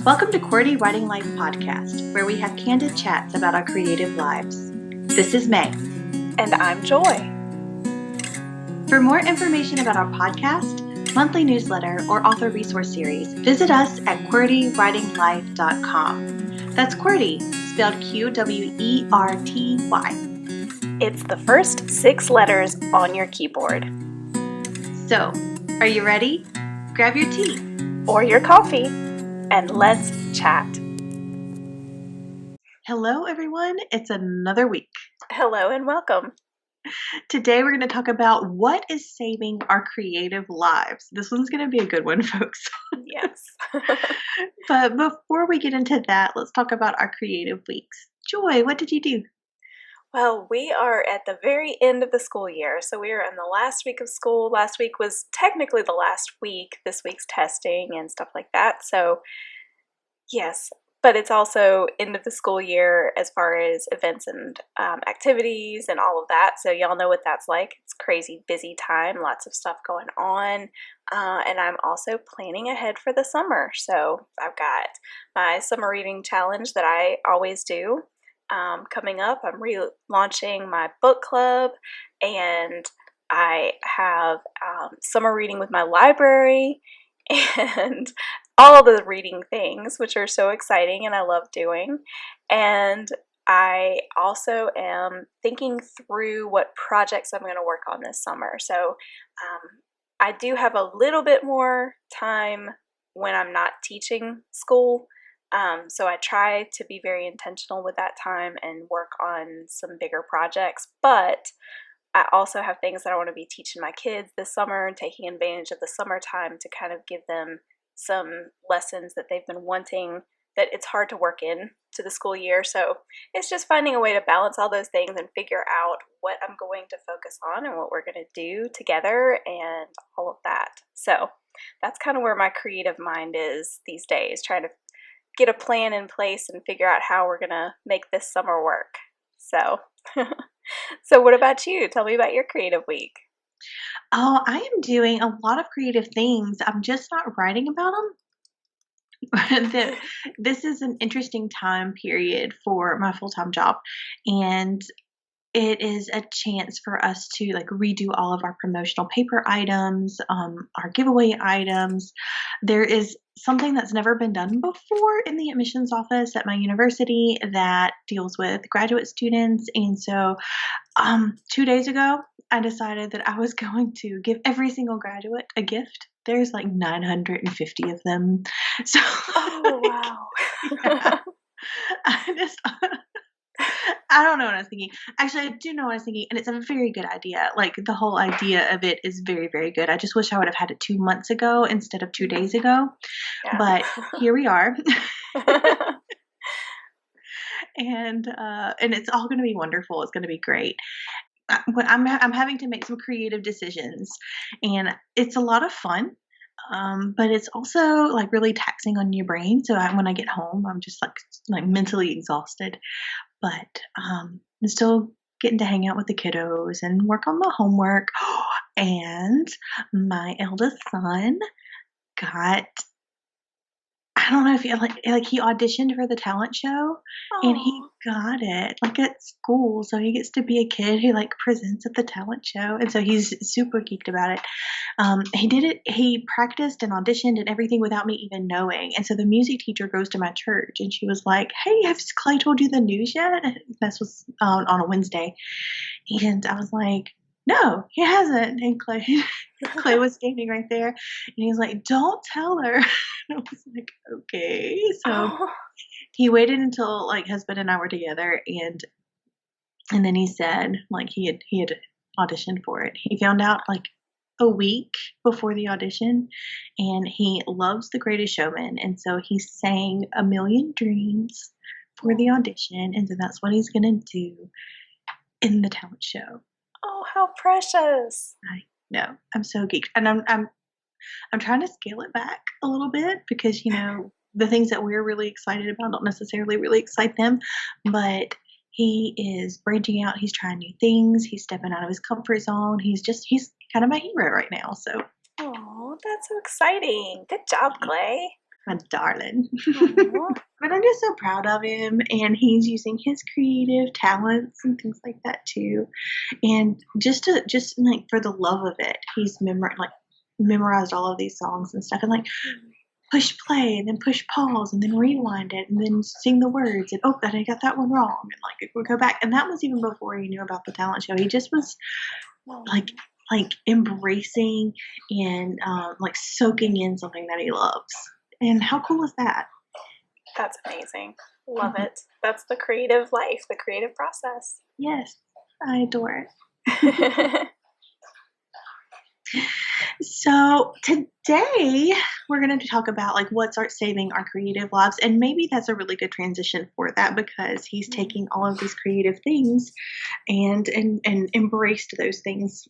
Welcome to QWERTY Writing Life Podcast, where we have candid chats about our creative lives. This is May. And I'm Joy. For more information about our podcast, monthly newsletter, or author resource series, visit us at QWERTYWritingLife.com. That's QWERTY, spelled QWERTY. It's the first 6 letters on your keyboard. So, are you ready? Grab your tea. Or your coffee, and let's chat. Hello, everyone. It's another week. Hello and welcome. Today, we're going to talk about what is saving our creative lives. This one's going to be a good one, folks. Yes. But before we get into that, let's talk about our creative weeks. Joy, what did you do? Well, we are at the very end of the school year, so we are in the last week of school. Last week was technically the last week. This week's testing and stuff like that. So, yes, but it's also end of the school year as far as events and activities and all of that. So y'all know what that's like. It's crazy busy time, lots of stuff going on. And I'm also planning ahead for the summer. So I've got my summer reading challenge that I always do coming up. I'm relaunching my book club, and I have summer reading with my library and all the reading things, which are so exciting and I love doing. And I also am thinking through what projects I'm going to work on this summer. So I do have a little bit more time when I'm not teaching school. So I try to be very intentional with that time and work on some bigger projects. But I also have things that I want to be teaching my kids this summer and taking advantage of the summertime to kind of give them some lessons that they've been wanting that it's hard to work in to the school year. So it's just finding a way to balance all those things and figure out what I'm going to focus on and what we're going to do together and all of that. So that's kind of where my creative mind is these days, trying to get a plan in place and figure out how we're going to make this summer work. So, so what about you? Tell me about your creative week. Oh, I am doing a lot of creative things. I'm just not writing about them. This is an interesting time period for my full-time job, and it is a chance for us to redo all of our promotional paper items, our giveaway items. There is something that's never been done before in the admissions office at my university that deals with graduate students. And so 2 days ago, I decided that I was going to give every single graduate a gift. There's 950 of them. So, oh, wow. Yeah, I don't know what I was thinking. Actually, I do know what I was thinking, and it's a very good idea. The whole idea of it is very, very good. I just wish I would have had it 2 months ago instead of 2 days ago. Yeah. But here we are. And it's all going to be wonderful. It's going to be great. I'm having to make some creative decisions, and it's a lot of fun. But it's also really taxing on your brain. So when I get home, I'm just mentally exhausted. But I'm still getting to hang out with the kiddos and work on the homework. And my eldest son got, I don't know if he he auditioned for the talent show. Aww. And he got it at school. So he gets to be a kid who presents at the talent show. And so he's super geeked about it. He did it. He practiced and auditioned and everything without me even knowing. And so the music teacher goes to my church and she was like, "Hey, has Clay told you the news yet?" And this was on a Wednesday. And I was like, "No, he hasn't." And Clay was standing right there, and he was like, "Don't tell her." And I was like, "Okay." So he waited until husband and I were together, and then he said he had auditioned for it. He found out a week before the audition, and he loves The Greatest Showman, and so he sang A Million Dreams for the audition, and so that's what he's gonna do in the talent show. Oh, how precious! I know. I'm so geeked, and I'm trying to scale it back a little bit because the things that we're really excited about don't necessarily really excite them, but he is branching out. He's trying new things. He's stepping out of his comfort zone. He's kind of my hero right now. So. Oh, that's so exciting! Good job, Clay. My darling. Aw. But I'm just so proud of him, and he's using his creative talents and things like that too. And just like for the love of it, he's memorized all of these songs and stuff, and like push play and then push pause and then rewind it and then sing the words and oh, that I got that one wrong, and like we'll go back. And that was even before he knew about the talent show. He just was like embracing and like soaking in something that he loves. And how cool is that? That's amazing. Love it. That's the creative life, the creative process. Yes, I adore it. So today we're going to talk about like what's saving our creative lives, and maybe that's a really good transition for that because he's taking all of these creative things and embraced those things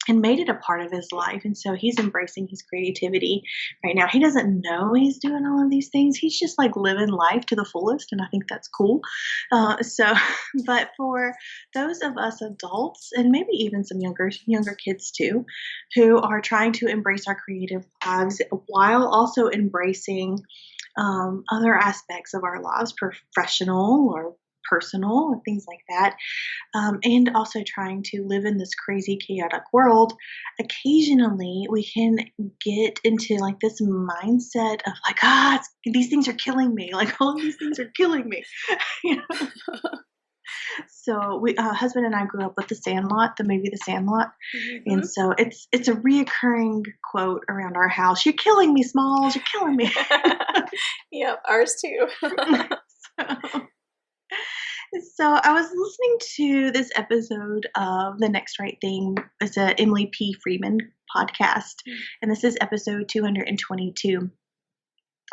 and made it a part of his life. And so he's embracing his creativity right now. He doesn't know he's doing all of these things. He's just like living life to the fullest. And I think that's cool. But for those of us adults and maybe even some younger kids too, who are trying to embrace our creative lives while also embracing other aspects of our lives, professional or personal and things like that, and also trying to live in this crazy chaotic world, occasionally we can get into like this mindset of like, these things are killing me, like all of these things are killing me. You know? So we husband and I grew up with the movie The Sandlot. Mm-hmm. And so it's a reoccurring quote around our house. You're killing me, Smalls, you're killing me. Yep, ours too. So I was listening to this episode of The Next Right Thing. It's a Emily P. Freeman podcast, and this is episode 222.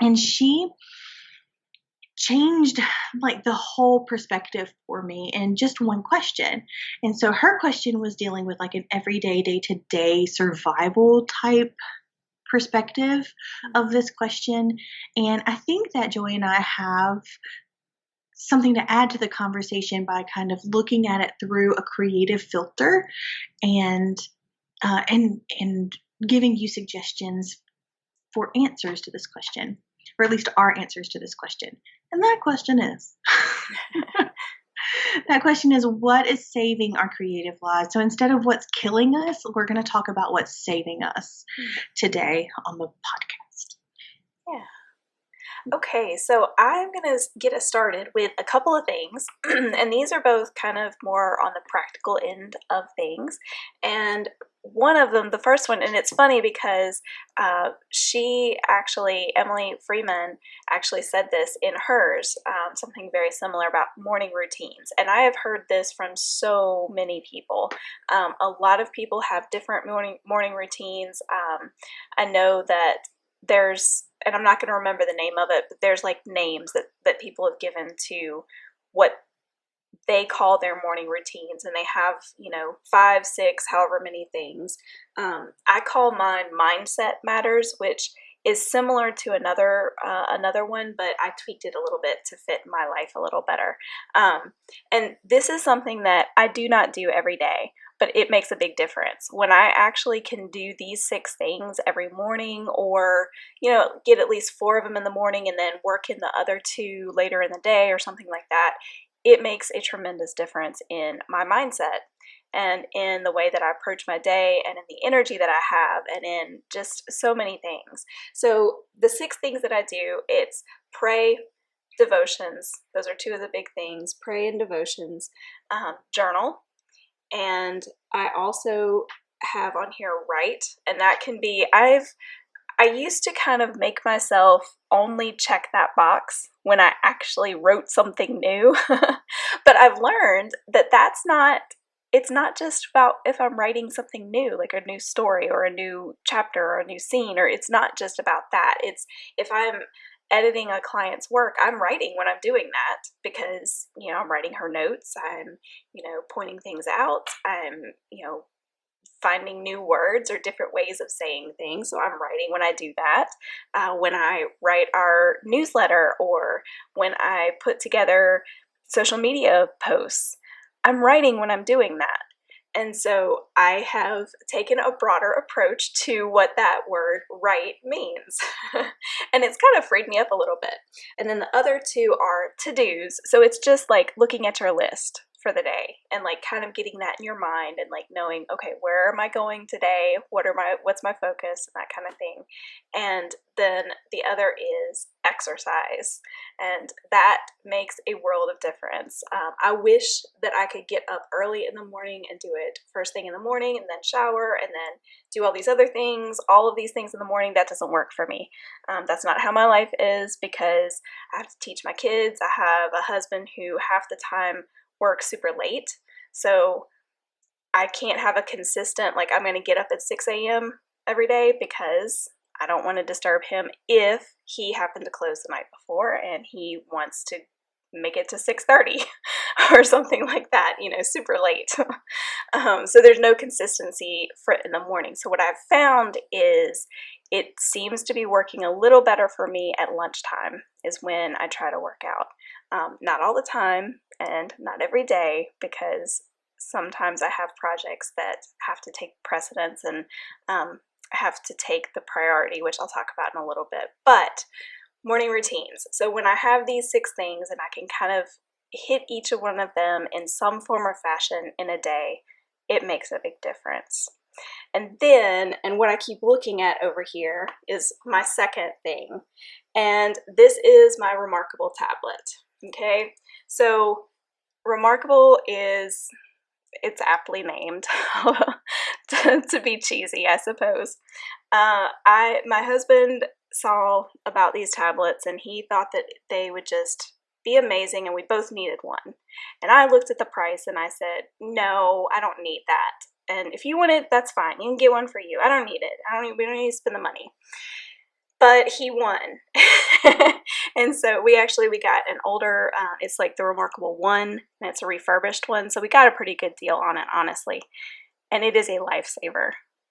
And she changed like the whole perspective for me in just one question. And so her question was dealing with like an everyday, day-to-day survival type perspective of this question. And I think that Joy and I have something to add to the conversation by kind of looking at it through a creative filter and giving you suggestions for answers to this question, or at least our answers to this question. And that question is what is saving our creative lives? So instead of what's killing us, we're going to talk about what's saving us today on the podcast. Yeah. Okay, so I'm going to get us started with a couple of things, and these are both kind of more on the practical end of things. And one of them, the first one, and it's funny because Emily Freeman actually said this in hers, something very similar about morning routines. And I have heard this from so many people. A lot of people have different morning routines. I know that and I'm not going to remember the name of it, but there's like names that people have given to what they call their morning routines, and they have, 5, 6, however many things. I call mine mindset matters, which is similar to another one, but I tweaked it a little bit to fit my life a little better. And this is something that I do not do every day, but it makes a big difference. When I actually can do these 6 things every morning, or, get at least 4 of them in the morning and then work in the other 2 later in the day or something like that, it makes a tremendous difference in my mindset and in the way that I approach my day and in the energy that I have and in just so many things. So the 6 things that I do, it's pray, devotions. Those are 2 of the big things, pray and devotions, journal. And I also have on here write, and that can be, I used to kind of make myself only check that box when I actually wrote something new, but I've learned that it's not just about if I'm writing something new, like a new story or a new chapter or a new scene, or it's not just about that. It's if I'm editing a client's work, I'm writing when I'm doing that because, I'm writing her notes, I'm, pointing things out, I'm, finding new words or different ways of saying things. So I'm writing when I do that. When I write our newsletter or when I put together social media posts, I'm writing when I'm doing that. And so I have taken a broader approach to what that word right means. And it's kind of freed me up a little bit. And then the other two are to-dos. So it's just like looking at your list for the day and like kind of getting that in your mind and like knowing, okay, where am I going today? What's my focus and that kind of thing. And then the other is exercise. And that makes a world of difference. I wish that I could get up early in the morning and do it first thing in the morning and then shower and then do all these other things, all of these things in the morning. That doesn't work for me. That's not how my life is because I have to teach my kids. I have a husband who half the time works super late. So I can't have a consistent, like I'm going to get up at 6 a.m. every day because I don't want to disturb him if he happened to close the night before and he wants to make it to 6:30 or something like that, super late. So there's no consistency for in the morning. So what I've found is it seems to be working a little better for me at lunchtime is when I try to work out. Not all the time and not every day because sometimes I have projects that have to take precedence and have to take the priority, which I'll talk about in a little bit. But morning routines. So when I have these 6 things and I can kind of hit each of one of them in some form or fashion in a day, it makes a big difference. And then, and what I keep looking at over here is my second thing. And this is my Remarkable tablet. Okay, so Remarkable is, it's aptly named to be cheesy, I suppose. My husband saw about these tablets and he thought that they would just be amazing and we both needed one. And I looked at the price and I said, no, I don't need that. And if you want it, that's fine. You can get one for you. I don't need it. We don't need to spend the money. But he won. And so we got an older, it's like the Remarkable 1, and it's a refurbished one. So we got a pretty good deal on it, honestly. And it is a lifesaver.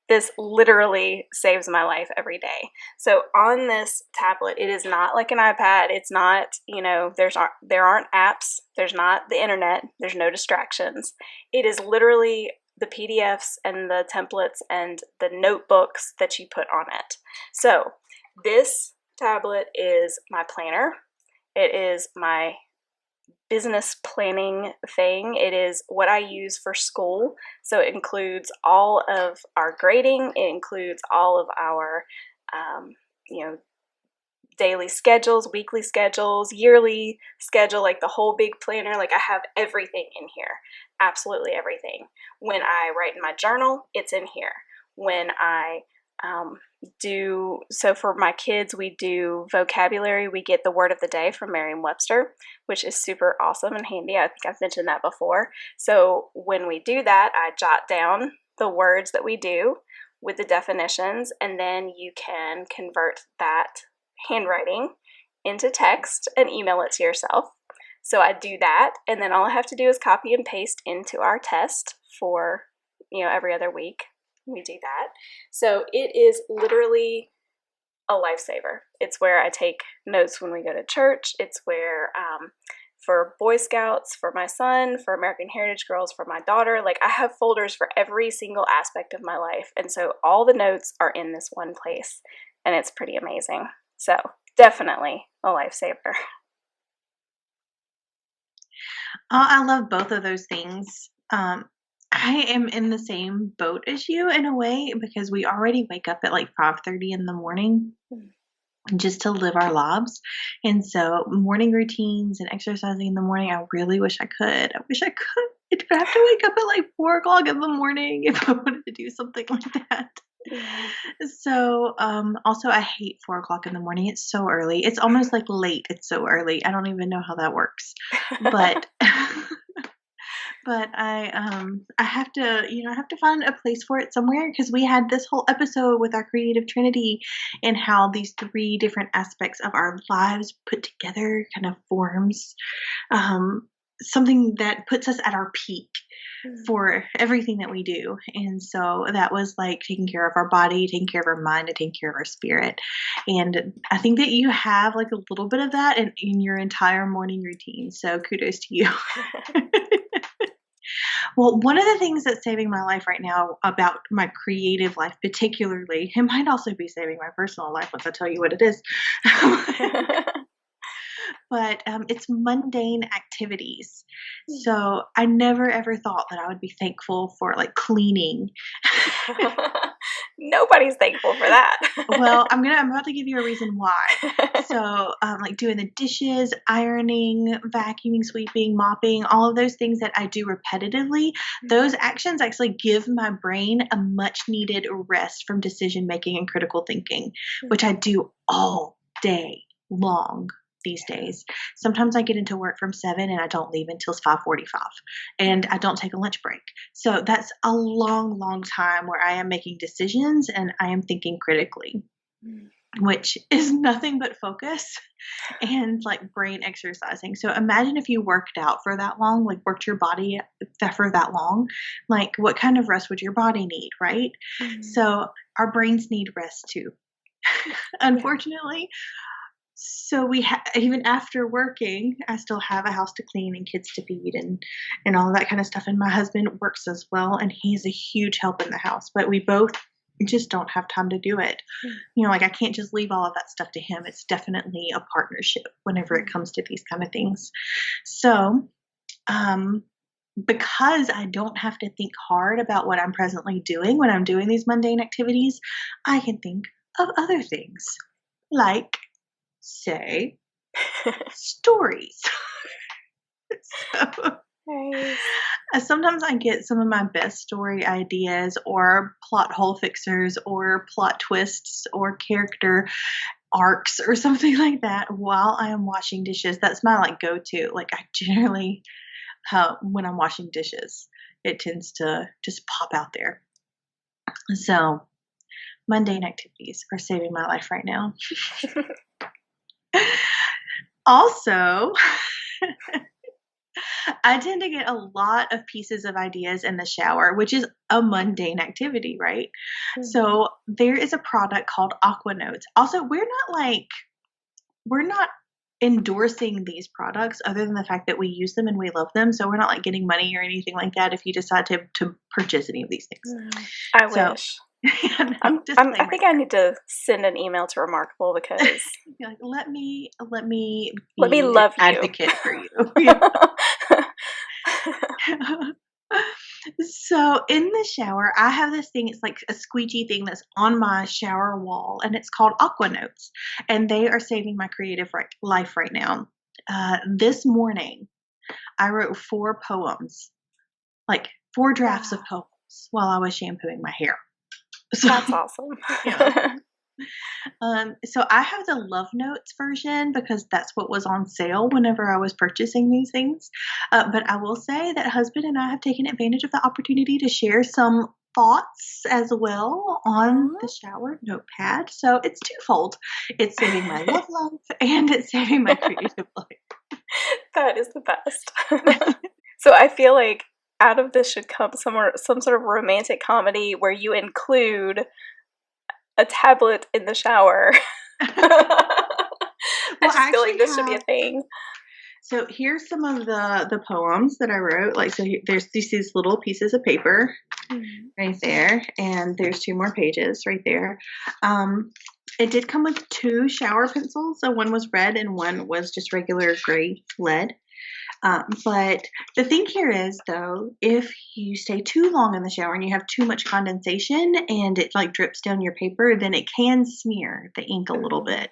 This literally saves my life every day. So on this tablet, it is not like an iPad. It's not, there aren't apps. There's not the internet. There's no distractions. It is literally the PDFs and the templates and the notebooks that you put on it. So this tablet is my planner. It is my business planning thing. It is what I use for school. So it includes all of our grading. It includes all of our, daily schedules, weekly schedules, yearly schedule, like the whole big planner. Like I have everything in here, absolutely everything. When I write in my journal, it's in here. When I so for my kids, we do vocabulary. We get the word of the day from Merriam-Webster, which is super awesome and handy. I think I've mentioned that before. So when we do that, I jot down the words that we do with the definitions, and then you can convert that handwriting into text and email it to yourself. So I do that, and then all I have to do is copy and paste into our test for, every other week. We do that. So it is literally a lifesaver. It's where I take notes when we go to church. It's where for Boy Scouts, for my son, for American Heritage Girls, for my daughter, like I have folders for every single aspect of my life. And so all the notes are in this one place and it's pretty amazing. So definitely a lifesaver. I love both of those things. I am in the same boat as you in a way because we already wake up at like 5:30 in the morning just to live our lives. And so morning routines and exercising in the morning, I really wish I could. I wish I could. I'd have to wake up at like 4 o'clock in the morning if I wanted to do something like that. Yeah. So, also I hate 4 o'clock in the morning. It's so early. It's almost like late. It's so early. I don't even know how that works, but but I have to, I have to find a place for it somewhere because we had this whole episode with our creative trinity and how these 3 different aspects of our lives put together kind of forms something that puts us at our peak for everything that we do. And so that was like taking care of our body, taking care of our mind, and taking care of our spirit. And I think that you have like a little bit of that in your entire morning routine. So kudos to you. Well, one of the things that's saving my life right now about my creative life, particularly, it might also be saving my personal life once I tell you what it is. But it's mundane activities. So I never ever thought that I would be thankful for like cleaning. Nobody's thankful for that. Well, I'm about to give you a reason why. So, like doing the dishes, ironing, vacuuming, sweeping, mopping, all of those things that I do repetitively, those actions actually give my brain a much needed rest from decision making and critical thinking, which I do all day long these days. Sometimes I get into work from 7 and I don't leave until 5:45, and I don't take a lunch break. So that's a long, long time where I am making decisions and I am thinking critically, which is nothing but focus and like brain exercising. So imagine if you worked out for that long, like worked your body for that long, like what kind of rest would your body need, right? So our brains need rest too. Unfortunately, so even after working, I still have a house to clean and kids to feed and all of that kind of stuff. And my husband works as well, and he's a huge help in the house. But we both just don't have time to do it. Like I can't just leave all of that stuff to him. It's definitely a partnership whenever it comes to these kind of things. So, because I don't have to think hard about what I'm presently doing when I'm doing these mundane activities, I can think of other things like, say, stories. So, Nice. sometimes I get some of my best story ideas or plot hole fixers or plot twists or character arcs or something like that while I am washing dishes. That's my like go-to. Like I generally, when I'm washing dishes, it tends to just pop out there. So mundane activities are saving my life right now. Also, I tend to get a lot of pieces of ideas in the shower, which is a mundane activity, right? So there is a product called Aqua Notes. Also, we're not endorsing these products other than the fact that we use them and we love them. So we're not like getting money or anything like that if you decide to purchase any of these things. I So, wish. no, I think I need to send an email to Remarkable because like, let me be love an you. advocate for you. Yeah. So in the shower, I have this thing. It's like a squeegee thing that's on my shower wall, and it's called Aqua Notes, and they are saving my creative life right now. This morning, I wrote 4 poems, like 4 drafts of poems, while I was shampooing my hair. So, that's awesome. Yeah. So I have the Love Notes version because that's what was on sale whenever I was purchasing these things. But I will say that husband and I have taken advantage of the opportunity to share some thoughts as well on the shower notepad. So it's twofold. It's saving my love life and it's saving my creative life. That is the best. So I feel like out of this should come some sort of romantic comedy where you include a tablet in the shower. I just feel like this should be a thing. So here's some of the poems that I wrote. Like, so there's these little pieces of paper right there, and there's 2 more pages right there. It did come with 2 shower pencils. So one was red and one was just regular gray lead. But the thing here is, though, if you stay too long in the shower and you have too much condensation and it like drips down your paper, then it can smear the ink a little bit.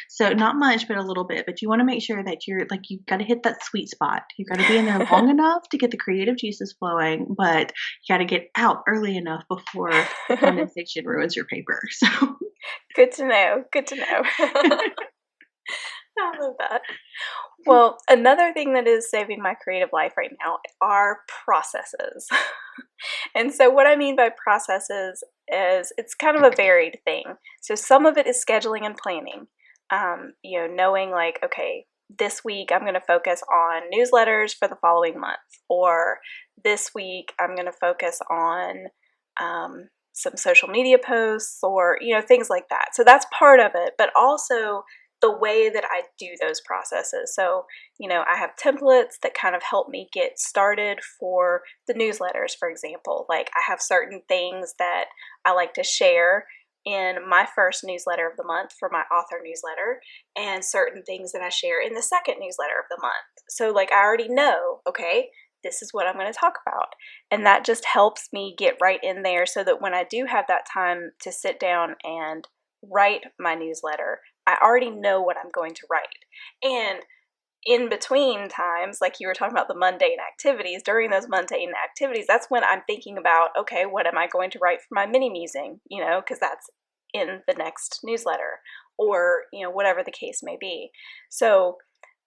So not much, but a little bit. But you want to make sure that you've got to hit that sweet spot. You've got to be in there long enough to get the creative juices flowing, but you got to get out early enough before condensation ruins your paper. So good to know. Good to know. I love that. Well, another thing that is saving my creative life right now are processes. And so what I mean by processes is it's kind of a varied thing. So some of it is scheduling and planning. Knowing like, okay, this week I'm going to focus on newsletters for the following month, or this week I'm going to focus on some social media posts, or things like that. So that's part of it, but also the way that I do those processes. So, I have templates that kind of help me get started for the newsletters, for example. Like, I have certain things that I like to share in my first newsletter of the month for my author newsletter, and certain things that I share in the second newsletter of the month. So, like, I already know, okay, this is what I'm going to talk about. And that just helps me get right in there so that when I do have that time to sit down and write my newsletter, I already know what I'm going to write. And in between times, like you were talking about the mundane activities, during those mundane activities, that's when I'm thinking about, okay, what am I going to write for my mini musing, because that's in the next newsletter, or, whatever the case may be. So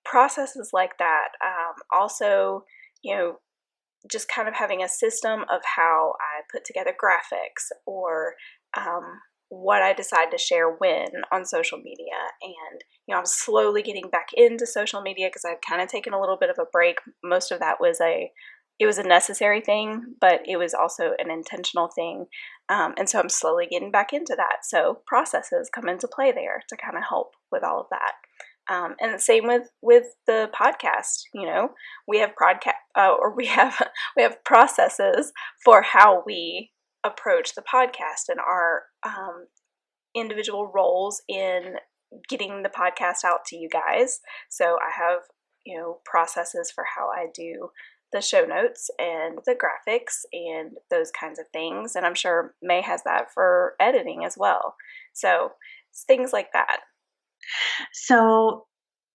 processes like that. Also, just kind of having a system of how I put together graphics, or what I decide to share when on social media. And, I'm slowly getting back into social media because I've kind of taken a little bit of a break. Most of that was it was a necessary thing, but it was also an intentional thing. And so I'm slowly getting back into that. So processes come into play there to kind of help with all of that. And the same with the podcast. We have we have processes for how we approach the podcast and our individual roles in getting the podcast out to you guys. So I have processes for how I do the show notes and the graphics and those kinds of things. And I'm sure May has that for editing as well. So it's things like that. So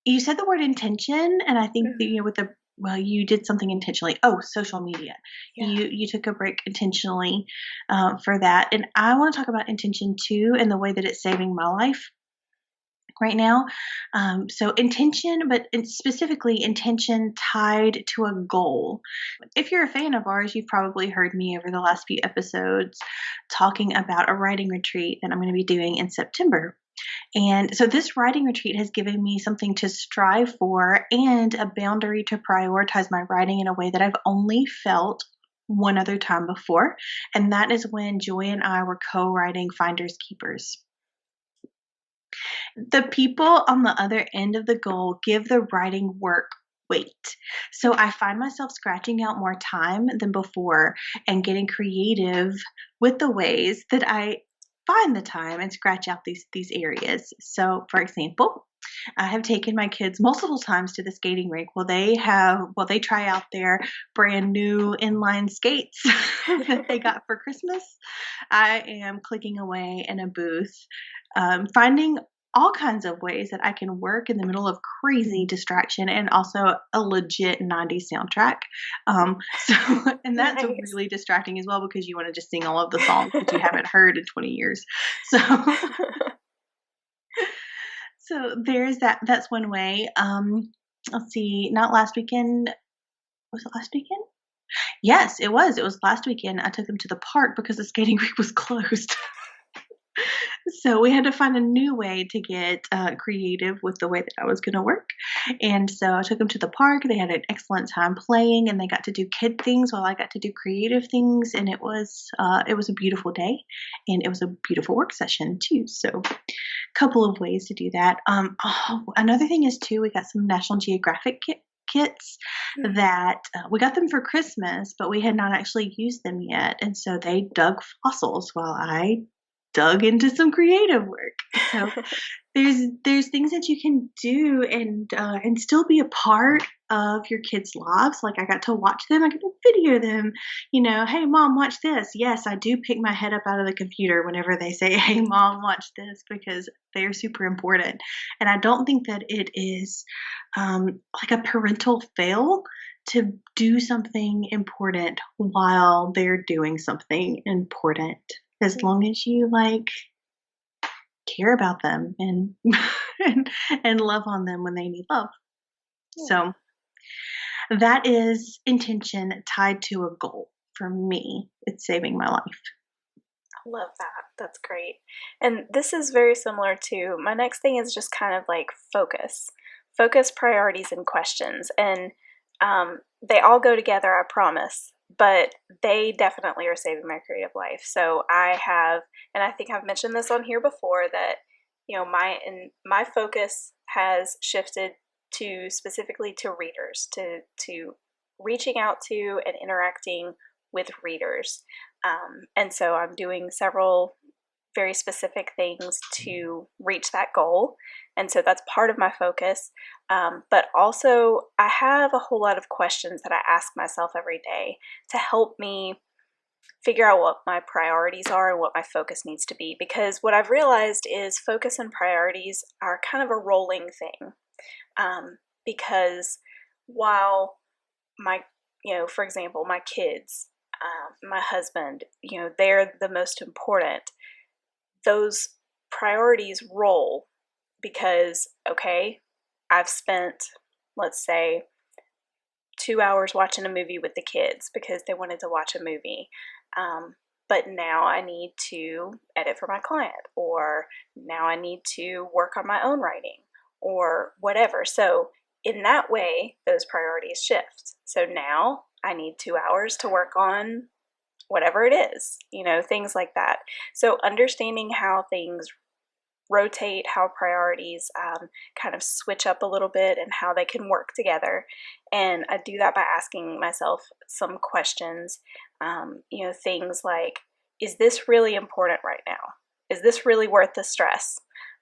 you said the word intention, and I think that, with you did something intentionally. Oh, social media. Yeah. You took a break intentionally for that. And I want to talk about intention too, and the way that it's saving my life right now. So intention, but specifically intention tied to a goal. If you're a fan of ours, you've probably heard me over the last few episodes talking about a writing retreat that I'm going to be doing in September. And so this writing retreat has given me something to strive for and a boundary to prioritize my writing in a way that I've only felt one other time before. And that is when Joy and I were co-writing Finders Keepers. The people on the other end of the goal give the writing work weight. So I find myself scratching out more time than before and getting creative with the ways that I find the time and scratch out these areas. So, for example, I have taken my kids multiple times to the skating rink. They try out their brand new inline skates that they got for Christmas. I am clicking away in a booth, finding all kinds of ways that I can work in the middle of crazy distraction and also a legit 90s soundtrack. And that's Nice. really distracting as well because you want to just sing all of the songs that you haven't heard in 20 years. So, so there's that. That's one way. Let's see, not last weekend. Was it last weekend? Yes, it was. It was last weekend. I took them to the park because the skating rink was closed. So we had to find a new way to get creative with the way that I was going to work. And so I took them to the park. They had an excellent time playing, and they got to do kid things while I got to do creative things. And it was a beautiful day, and it was a beautiful work session too. So a couple of ways to do that. Another thing is too, we got some National Geographic kits that we got them for Christmas, but we had not actually used them yet. And so they dug fossils while I dug into some creative work. So there's things that you can do and still be a part of your kids' lives. Like I got to watch them, I got to video them, hey mom, watch this. Yes, I do pick my head up out of the computer whenever they say, hey mom, watch this, because they're super important. And I don't think that it is like a parental fail to do something important while they're doing something important. As long as you care about them and and love on them when they need love. Yeah. So that is intention tied to a goal. For me, it's saving my life. I love that. That's great. And this is very similar to my next thing is just kind of like focus, priorities, and questions. And they all go together, I promise. But they definitely are saving my creative life. So I have, and I think I've mentioned this on here before, that my focus has shifted to specifically to readers, to reaching out to and interacting with readers. And so I'm doing several very specific things to reach that goal. And so that's part of my focus. But also, I have a whole lot of questions that I ask myself every day to help me figure out what my priorities are and what my focus needs to be. Because what I've realized is focus and priorities are kind of a rolling thing. Because while for example, my kids, my husband, they're the most important, those priorities roll because, okay, I've spent, let's say, 2 hours watching a movie with the kids because they wanted to watch a movie. But now I need to edit for my client, or now I need to work on my own writing, or whatever. So in that way, those priorities shift. So now I need 2 hours to work on whatever it is, things like that. So understanding how things rotate, how priorities kind of switch up a little bit and how they can work together. And I do that by asking myself some questions, things like, is this really important right now? Is this really worth the stress?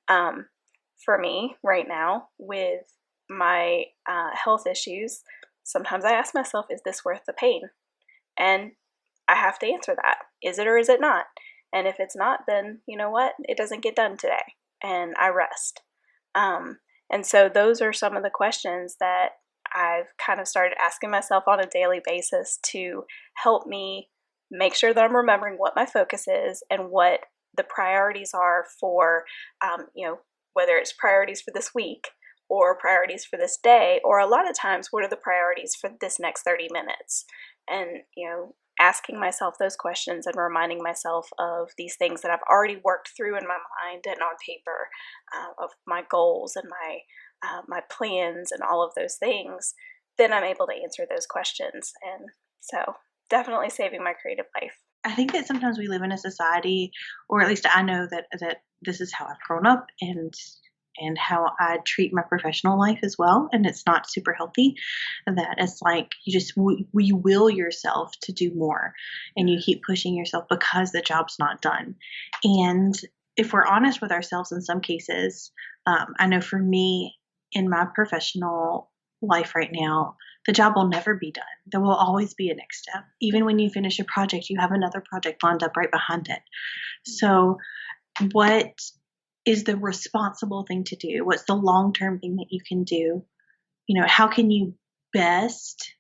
For me right now with my health issues, sometimes I ask myself, is this worth the pain? And I have to answer that. Is it or is it not? And if it's not, then you know what? It doesn't get done today, and I rest. And so those are some of the questions that I've kind of started asking myself on a daily basis to help me make sure that I'm remembering what my focus is and what the priorities are for, whether it's priorities for this week or priorities for this day, or a lot of times, what are the priorities for this next 30 minutes? And, asking myself those questions and reminding myself of these things that I've already worked through in my mind and on paper, of my goals and my plans and all of those things, then I'm able to answer those questions. And so definitely saving my creative life. I think that sometimes we live in a society, or at least I know that this is how I've grown up and how I treat my professional life as well. And it's not super healthy, that it's like you just, you will yourself to do more and you keep pushing yourself because the job's not done. And if we're honest with ourselves in some cases, I know for me in my professional life right now, the job will never be done. There will always be a next step. Even when you finish a project, you have another project lined up right behind it. So what is the responsible thing to do? What's the long-term thing that you can do? How can you best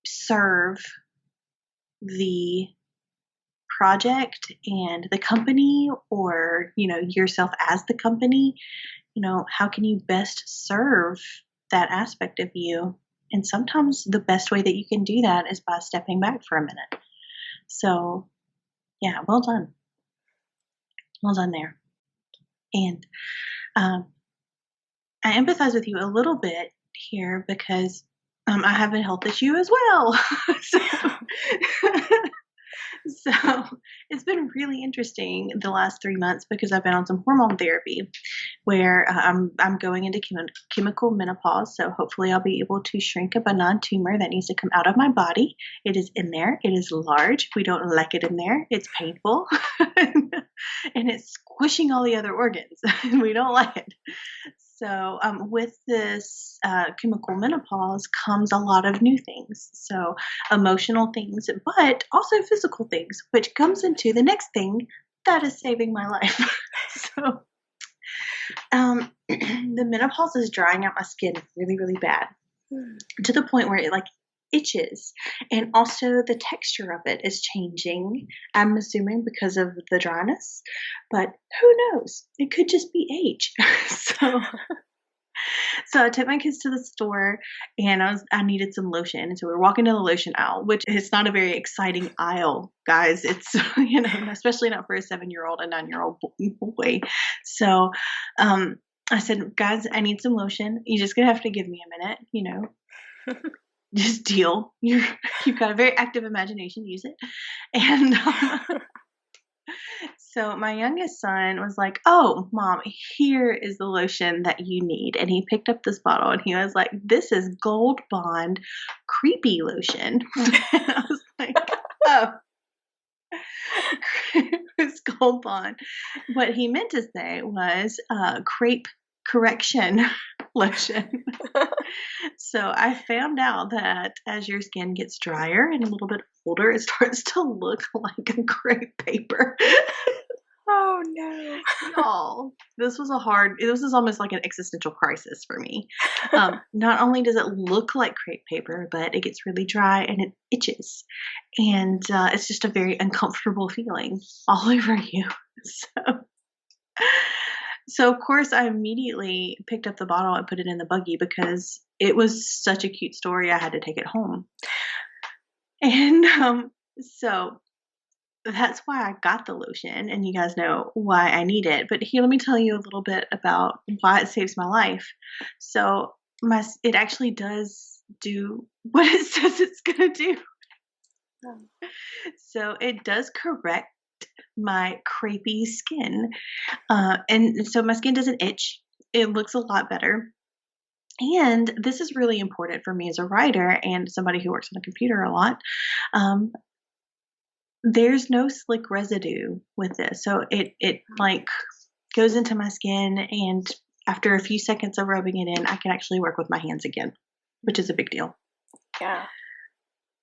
serve the project and the company, or, yourself as the company? How can you best serve that aspect of you? And sometimes the best way that you can do that is by stepping back for a minute. So, yeah, well done. Well done there. And I empathize with you a little bit here because I have a health issue as well. So it's been really interesting the last 3 months because I've been on some hormone therapy where I'm going into chemical menopause. So hopefully I'll be able to shrink a benign tumor that needs to come out of my body. It is in there. It is large. We don't like it in there. It's painful. And it's squishing all the other organs. We don't like it. So with this chemical menopause comes a lot of new things. So emotional things, but also physical things, which comes into the next thing that is saving my life. So the menopause is drying out my skin really, really bad to the point where it itches, and also the texture of it is changing. I'm assuming because of the dryness, but who knows? It could just be age. So I took my kids to the store and I needed some lotion. And so we were walking down the lotion aisle, which is not a very exciting aisle, guys. It's, especially not for a 7-year-old and 9-year-old boy. So I said, guys, I need some lotion. You're just going to have to give me a minute, just deal. You've got a very active imagination. Use it. And So my youngest son was like, "Oh, mom, here is the lotion that you need." And he picked up this bottle and he was like, "This is Gold Bond creepy lotion." And I was like, "Oh, it's Gold Bond." What he meant to say was crepe correction lotion. So I found out that as your skin gets drier and a little bit older, it starts to look like a crepe paper. Oh no. Y'all, this was almost like an existential crisis for me. Not only does it look like crepe paper, but it gets really dry and it itches. And it's just a very uncomfortable feeling all over you. So, so of course, I immediately picked up the bottle and put it in the buggy because it was such a cute story. I had to take it home. And so that's why I got the lotion, and you guys know why I need it. But here, let me tell you a little bit about why it saves my life. So, it actually does do what it says it's gonna do. Oh. So, it does correct my crepey skin, and so my skin doesn't itch. It looks a lot better. And this is really important for me as a writer and somebody who works on a computer a lot. Um, There's no slick residue with this, so it, like, goes into my skin, and after a few seconds of rubbing it in, I can actually work with my hands again, which is a big deal. Yeah,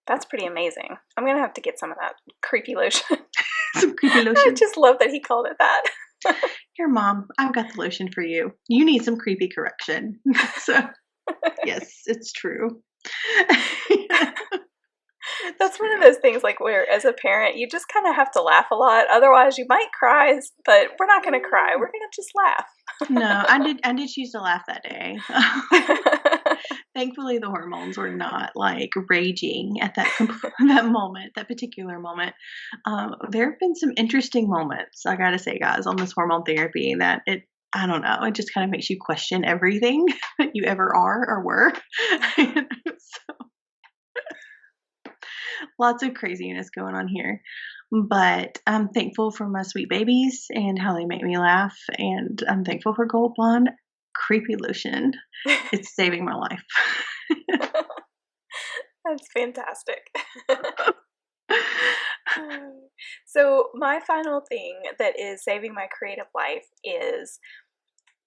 that's pretty amazing. I'm gonna have to get some of that creepy lotion. Some creepy I lotion. just love that he called it that. Here, Mom, I've got the lotion for you. You need some creepy correction. So, yes, it's true. It's That's one of true. those things like where as a parent you just kind of have to laugh a lot. Otherwise you might cry, but we're not going to cry. We're going to just laugh. No, I did choose to laugh that day. Thankfully, the hormones were not, like, raging at that moment, that particular moment. There have been some interesting moments, I gotta say, guys, on this hormone therapy that I don't know, it just kinda makes you question everything that you ever are or were. So, lots of craziness going on here. But I'm thankful for my sweet babies and how they make me laugh, and I'm thankful for Gold Bond Creepy Lotion. It's saving my life. That's fantastic. So, my final thing that is saving my creative life is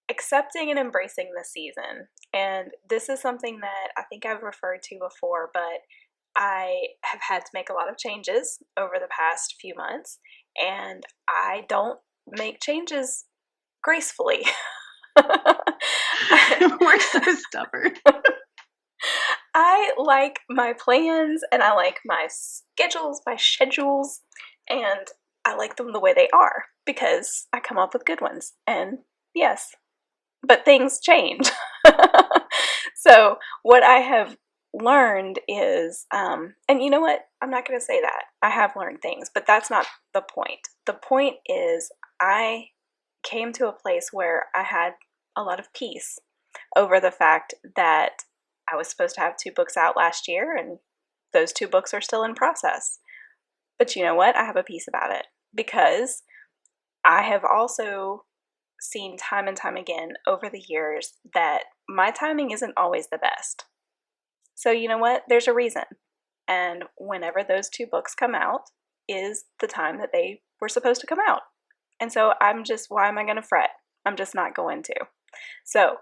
accepting and embracing the season. And this is something that I think I've referred to before, but I have had to make a lot of changes over the past few months, and I don't make changes gracefully. We're so stubborn. I like my plans and I like my schedules, and I like them the way they are because I come up with good ones. And yes, but things change. So, what I have learned is, and you know what? I'm not going to say that. I have learned things, but that's not the point. The point is, I came to a place where I had a lot of peace over the fact that I was supposed to have 2 books out last year, and those 2 books are still in process. But you know what? I have a peace about it because I have also seen time and time again over the years that my timing isn't always the best. So, you know what? There's a reason. And whenever those 2 books come out is the time that they were supposed to come out. And so why am I going to fret? I'm just not going to. So,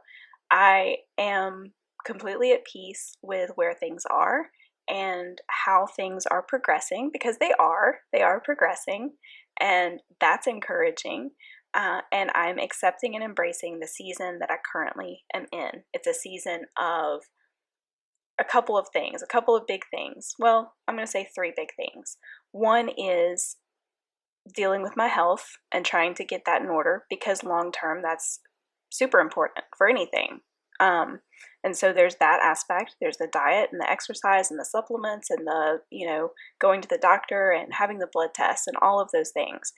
I am completely at peace with where things are and how things are progressing because they are progressing, and that's encouraging. And I'm accepting and embracing the season that I currently am in. It's a season of a couple of things, a couple of big things. Well, I'm going to say 3 big things. One is dealing with my health and trying to get that in order because long term that's super important for anything. And so there's that aspect. There's the diet and the exercise and the supplements and the, going to the doctor and having the blood tests and all of those things.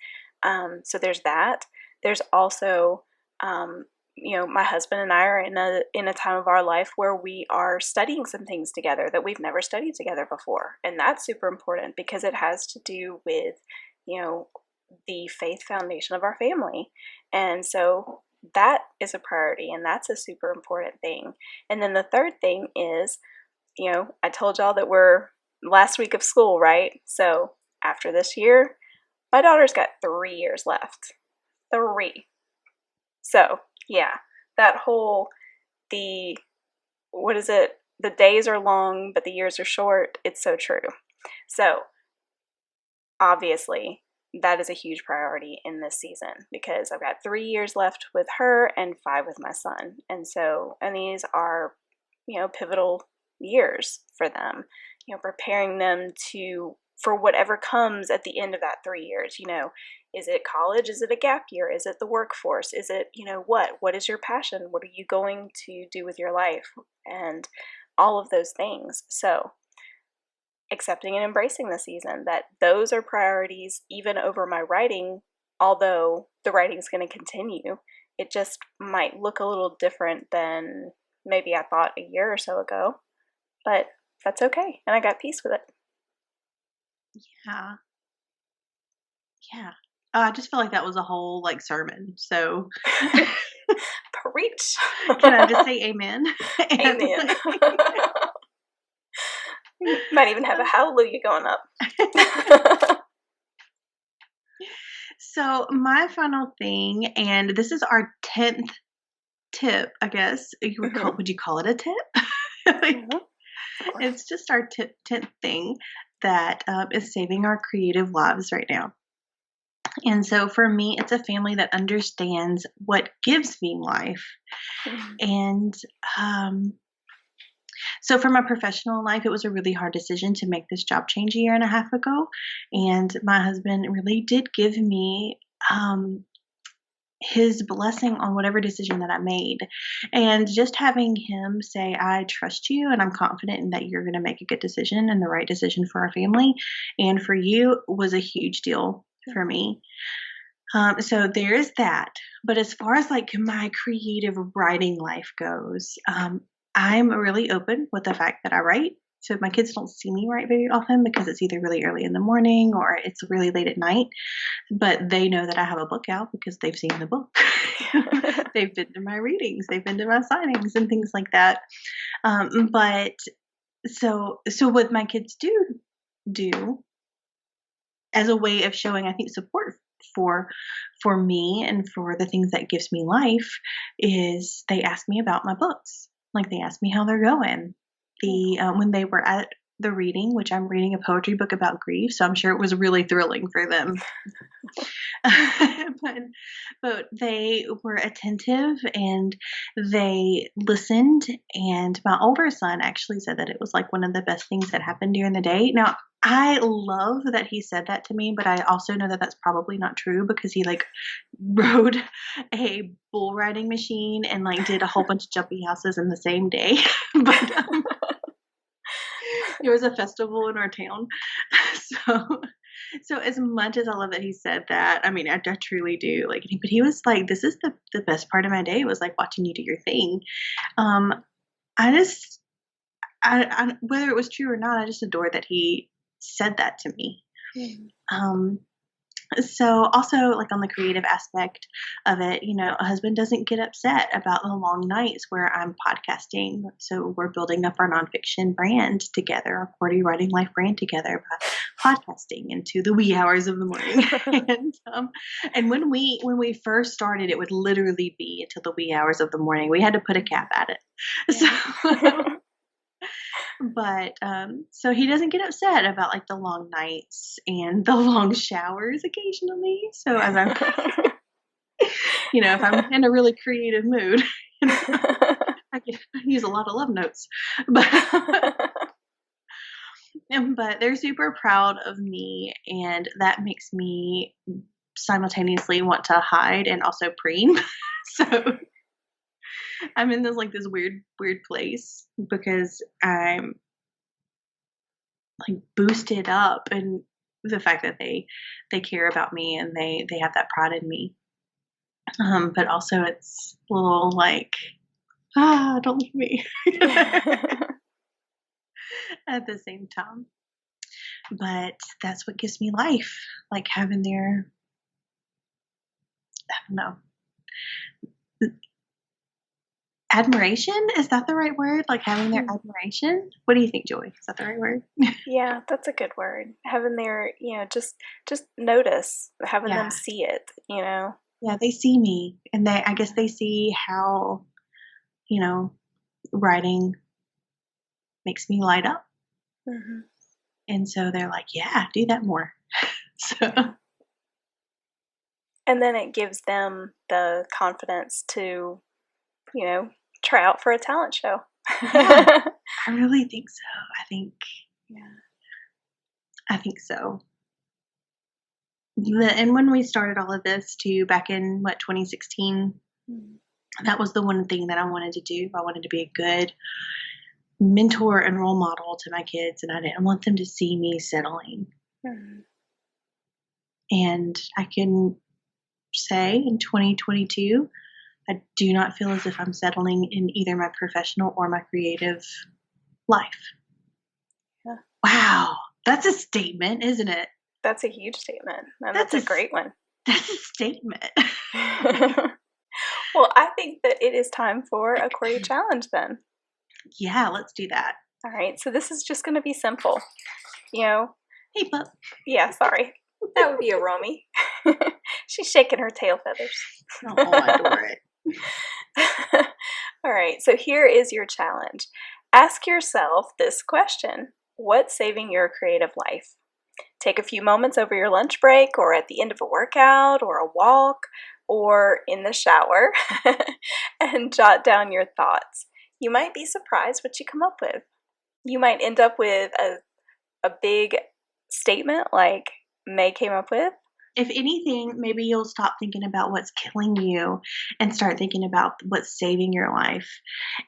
So there's that. There's also, my husband and I are in a time of our life where we are studying some things together that we've never studied together before. And that's super important because it has to do with, the faith foundation of our family. And so that is a priority, and that's a super important thing. And then the third thing is, I told y'all that we're last week of school, right? So after this year, my daughter's got 3 years left. 3. So yeah, that whole, what is it? The days are long, but the years are short. It's so true. So obviously, that is a huge priority in this season because I've got 3 years left with her and 5 with my son. And these are, pivotal years for them, preparing them for whatever comes at the end of that 3 years. Is it college? Is it a gap year? Is it the workforce? Is it, what is your passion? What are you going to do with your life? And all of those things. So accepting and embracing the season, that those are priorities even over my writing, although the writing's going to continue. It just might look a little different than maybe I thought a year or so ago, but that's okay, and I got peace with it. Yeah. Yeah. I just feel like that was a whole sermon. So Preach. Can I just say amen? Amen. Might even have a hallelujah going up. So my final thing, and this is our 10th tip, I guess. Would you call it a tip? It's just our 10th thing that is saving our creative lives right now. And so for me, it's a family that understands what gives me life. And so for my professional life, it was a really hard decision to make this job change a year and a half ago. And my husband really did give me his blessing on whatever decision that I made. And just having him say, I trust you and I'm confident in that you're going to make a good decision and the right decision for our family and for you was a huge deal for me. So there is that. But as far as my creative writing life goes, I'm really open with the fact that I write. So my kids don't see me write very often because it's either really early in the morning or it's really late at night. But they know that I have a book out because they've seen the book. They've been to my readings. They've been to my signings and things like that. But so what my kids do as a way of showing, I think, support for me and for the things that gives me life is they ask me about my books. They ask me how they're going. When they were at the reading, which I'm reading a poetry book about grief, so I'm sure it was really thrilling for them. but they were attentive and they listened. And my older son actually said that it was one of the best things that happened during the day. Now, I love that he said that to me, but I also know that that's probably not true because he rode a bull riding machine and did a whole bunch of jumping houses in the same day. But there was a festival in our town. So as much as I love that he said that, I mean, I truly do. But he was like, this is the best part of my day was watching you do your thing. I whether it was true or not, I just adore that he said that to me. So also on the creative aspect of it, a husband doesn't get upset about the long nights where I'm podcasting. So we're building up our nonfiction brand together, our QWERTY Writing Life brand together by podcasting into the wee hours of the morning. and when we first started, it would literally be until the wee hours of the morning. We had to put a cap at it. Yeah. But so he doesn't get upset about the long nights and the long showers occasionally. So as I'm, if I'm in a really creative mood, I can use a lot of love notes. But they're super proud of me, and that makes me simultaneously want to hide and also preen. So I'm in this this weird place because I'm boosted up and the fact that they care about me and they have that pride in me. But also it's a little don't leave me at the same time. But that's what gives me life, having their don't know. Admiration? Is that the right word? Like having their admiration? What do you think, Joy? Is that the right word? Yeah, that's a good word. Having their, just notice, having them Yeah. see it, Yeah, they see me, and I guess they see how, writing makes me light up. Mm-hmm. And so they're like, yeah, do that more. So, and then it gives them the confidence to, try out for a talent show. yeah, I really think so. I think so. And when we started all of this too, back in 2016, that was the one thing that I wanted to do. I wanted to be a good mentor and role model to my kids, and I didn't want them to see me settling. And I can say in 2022, I do not feel as if I'm settling in either my professional or my creative life. Yeah. Wow, that's a statement, isn't it? That's a huge statement, and that's a great one. That's a statement. Well, I think that it is time for a QWERTY challenge then. Yeah, let's do that. All right, so this is just going to be simple. Hey, pup. Yeah, sorry. That would be a Romy. She's shaking her tail feathers. Oh, I adore it. All right, so here is your challenge. Ask yourself this question: what's saving your creative life? Take a few moments over your lunch break, or at the end of a workout, or a walk, or in the shower, and jot down your thoughts. You might be surprised what you come up with. You might end up with a big statement like May came up with. If anything, maybe you'll stop thinking about what's killing you and start thinking about what's saving your life.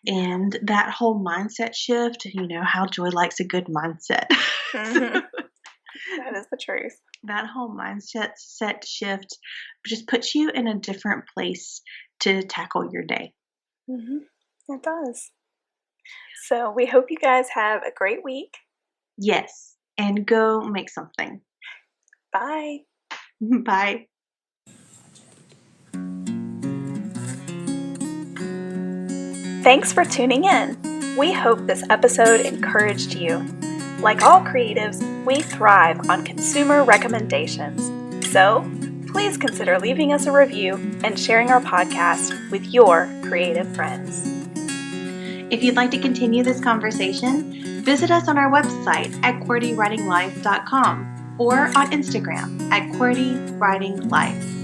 And that whole mindset shift, how Joy likes a good mindset. Mm-hmm. That is the truth. That whole mindset shift just puts you in a different place to tackle your day. Mm-hmm. It does. So we hope you guys have a great week. Yes, and go make something. Bye. Bye. Thanks for tuning in. We hope this episode encouraged you. Like all creatives, we thrive on consumer recommendations. So please consider leaving us a review and sharing our podcast with your creative friends. If you'd like to continue this conversation, visit us on our website at QWERTYWritingLife.com or on Instagram at QWERTYWritingLife.